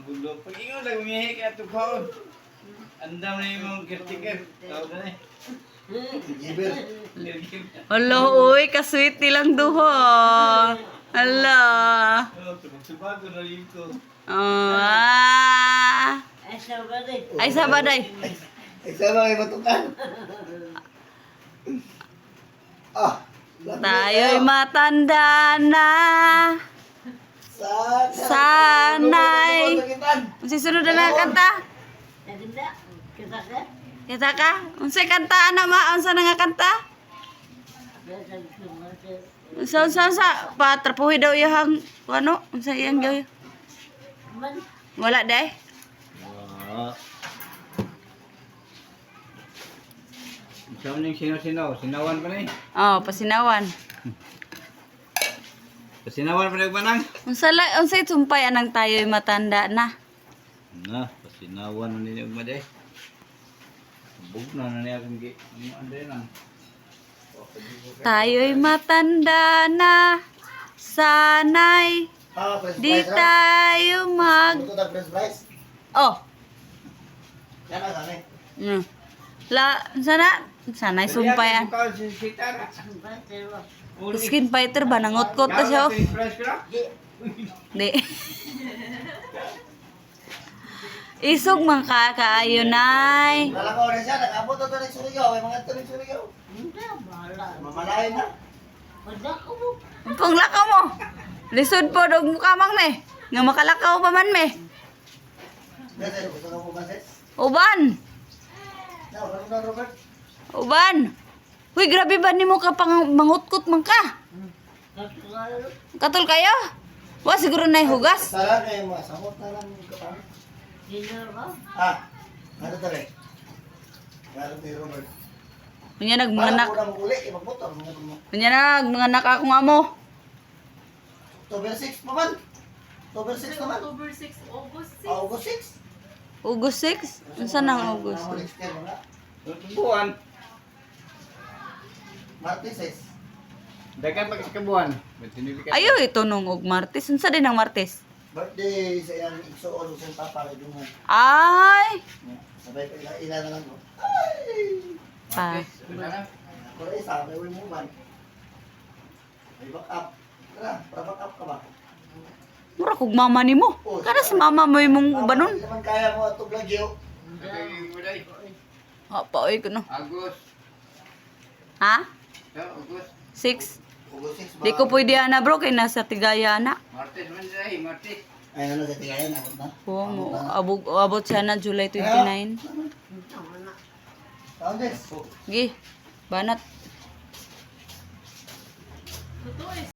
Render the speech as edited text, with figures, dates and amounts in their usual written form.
Gulo. Pag ingon lang umihi ka ito kaon. Andam na yung caretaker. Tawag na eh. Hala, uy, kasweet nilang duho. Hala. Tubag-tubag na rin ko. Ay, sabaday. Sama kayo matukan. Tayo'y matanda na. Sanay. Unsay sunod na kanta? Kita ka? Unsay kanta ana ma? Unsa na nga kanta? Unsa patrapuhi daw iyang ano? Unsa iyang gawin? Wala day. Saan yung sinaw-sinaw? Sinawan pa na eh. Oh, pasinawan. Pasinawan pa na yung manang. Unsay sumpay anang tayo'y matanda na. Na, pasinawan na niya magmaday. Bug na niya kung anday lang. Tayo'y matanda na. Sanay. Di tayo mag... Oh. Sanay sumpayan. Skin fighter ba? Nangot-kot na siya. Di. Isog man kaayo nay. Nalakaw na siya, nakabot na ito ng surigaw. May mga ito ng surigaw. Mamalayan na. Pang lakaw mo. Lisod po dog mukha mang me. Nga makalakaw pa man me. Gusto ka po ba, sis? Uban. Robert. Uban. Uy, grabe ba ni mo ka pang mangutkot man ka? Katol kayo? Wa siguro na hugas. Sala kayo mga samot na lang yung kapang. Ano to rin? Meron ni Robert. Kunya nagmanganak. Para mo uli, magmotor. Kunya nagmanganak ako nga mo. October 6 pa man. October 6 naman. October 6, August 6. August 6. August 6? Unsa nang August? Next year, wala. Buwan. Martes 6. Dagan pag kabuan. Ayo ito nung og Martes. Unsa din ang Martes? Birthday sa iyang igsuon sa papa kay Dungan. Ay! Sabay pa ila na lang. Ay! Pa. Pero isa, may way mo man. May back up. Tara, para back up ka ba? Mura kog mama nimo. Kana si mama mo imong ubanon. Hindi naman kaya mo ito blagyo. Pa oy kuno. Agos. Ha? Agos. 6. August 6 ba? Di ko pwede ana bro kay nasa Tigaya na. Martes man dai, Martes. Ay, ano sa tigayan? Abot na? Oo mo. Abot siya na July 29. Taon din. Gi. Banat. Totoo